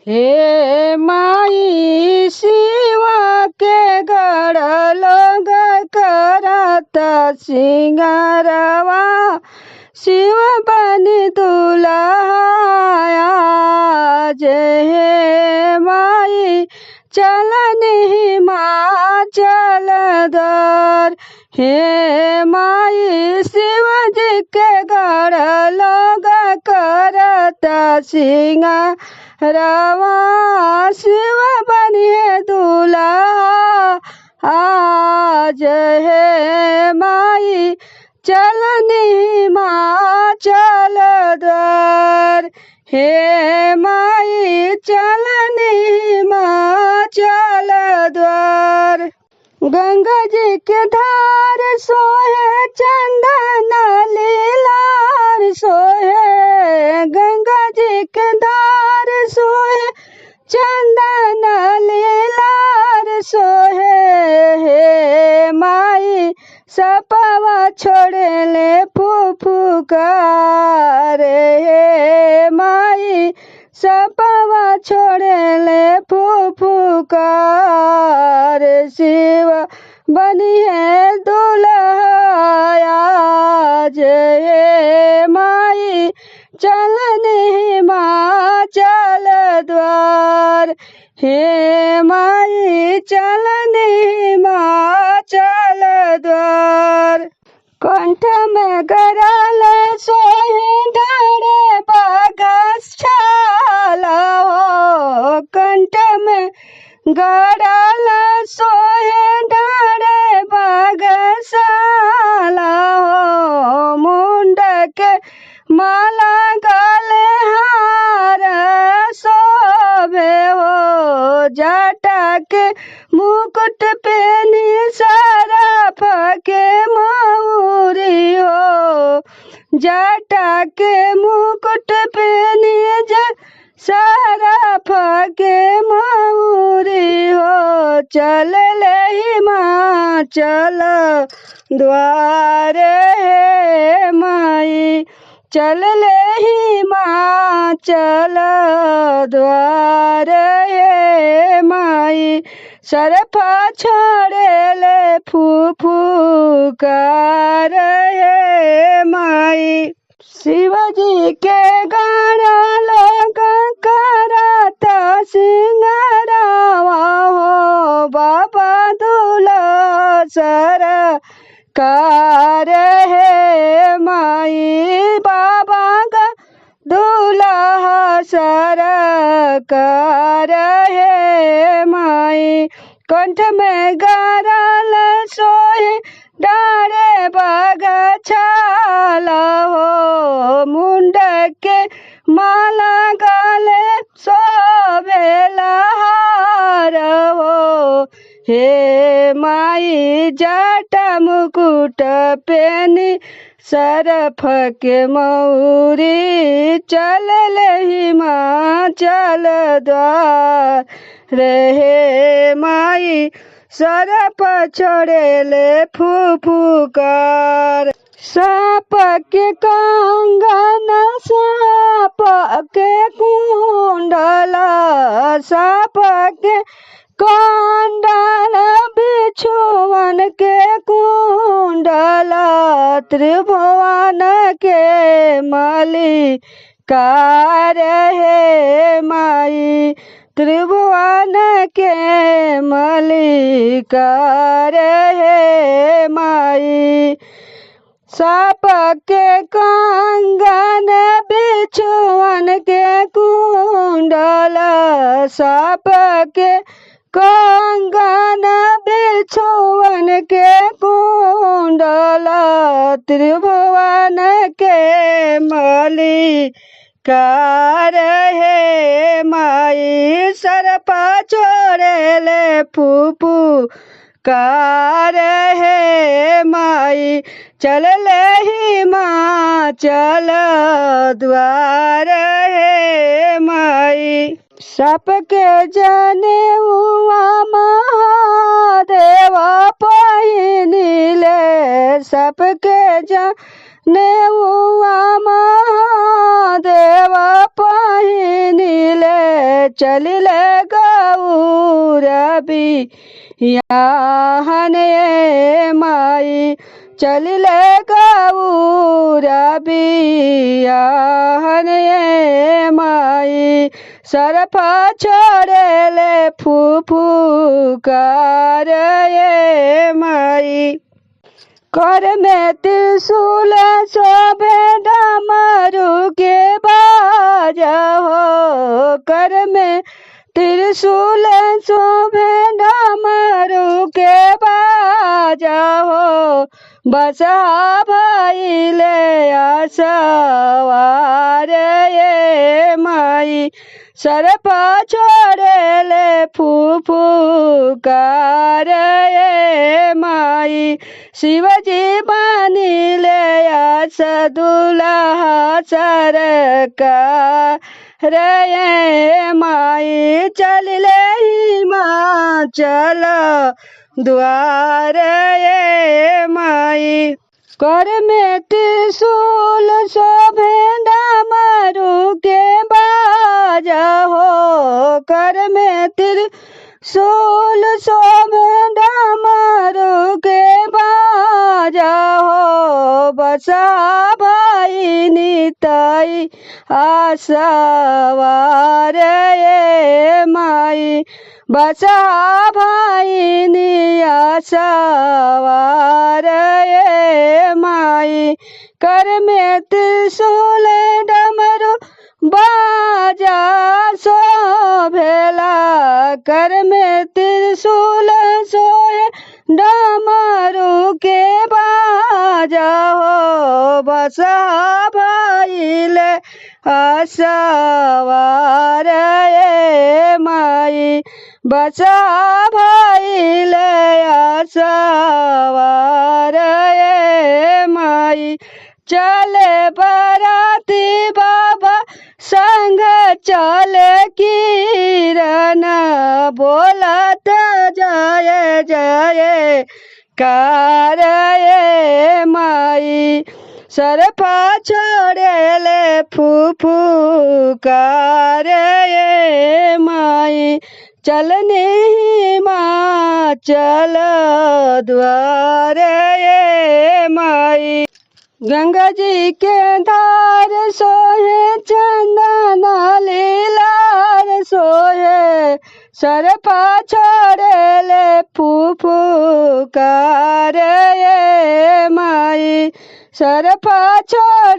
हे माई शिवा के गढ़ लोग करत सिंगारवा शिव बनी दुल्हाया जे हे माई चलनी माँ चल दर हे माई शिव जी के गढ़ लोग करत सिंगारवा शिव बनिए दूल्हा आज हे माई चलनी माँ चल द्वार हे माई चलनी माँ चल द्वार। गंगा जी के धार सोहे चंदन लीलार सोहे गंगा जी के धार सोहे चंदन लीलार सोहे हे माई सपवा छोड़े ले फुफुकार हे माई सपवा छोड़े ले फुफुकार शिव बनी है दुल्हाया हे माई चलनी माँ चल द्वार हे माई चलनी माँ चल द्वार। कंठ में गरल सोहे ढारे बागस छाला हो कंठ में गरल सोहे ढारे बागसाला हो मुंड के माला गले हार सोभे हो जटा के मुकुट पेनी सरफ के मऊरी हो जटा के मुकुट पेनी सरफ के मऊरी हो चल ले माँ चल द्वारे हे माई चल ले माँ चल द्वारे हे माई सरफा छोड़े ले फुफुकार हे माई। शिवजी के गाना लोग करत सिंगारवा हो बाबा दूल्हा सरकार हे माई बाबा का दूल्हा सरकार हे माई। कंठ में गरल सोहे डारे बगछाला हो मुंड के माला गले शोभेला हार हो हे माई जटा मुकुट पेनी सरफ के मऊरी चल ले माँ चल द्वार रे माई सरफ छोड़े ले फुफुकार। साप के कंगन साप के कुंडला साप के कुंडल बिछुवन के कुंडला त्रिभुवन के मालिकार हे माई त्रिभुवन के मालिकार हे माई। साप के कंगन बिछुवन के कुंडल साप के कंगन बिछुवन के कुंडल त्रिभुवन के मालिकार हे माई सरपा छोड़े ले फुफुकार हे माई चल ले माँ चल द्वार हे माई। सबके जने हुआ महादेवा पहिनीले सबके जने हुआ महादेवा पहिनीले चलिले गौरबी याहन ये माई चलिले गौरबी याहन ये माई सरफा छोड़ेले फुफुकार ये माई कर में त्रिशूल शोभे डमरू के बाजा हो कर में त्रिशूल शोभे डमरू के बाजा हो बसा भइले आसवार ये माई सरपा छोड़ेले फुफुकार ये माई शिवजी बनिले आस दुल्हा सरकार ये माई चलिले हिमाचल द्वार ये माई कर में त्रिशूल शोभे डमरू के बाजा हो कर में त्रिशूल शोभे डमरू के बाजा हो बसा भाई निताई आसवार ये माई बसा भाई नि आसवार ये माई कर में त्रिशूल डमरू बाजा शोभेला कर में त्रिशूल सोहे डमरू के बाजा हो बसा भइले आसवार ये माई बसा भइले आसवार ये माई चले बराती बाबा संग चले किरण बोलत जय जय कार ये माई सरफा छोड़ेले फुफुकार ये माई चलने हिमाचल द्वार ये माई गंगा जी के धार सोहे चंदन लीलार सोहे सरफा छोड़ेले फुफुकार ये माई सरफा छोड़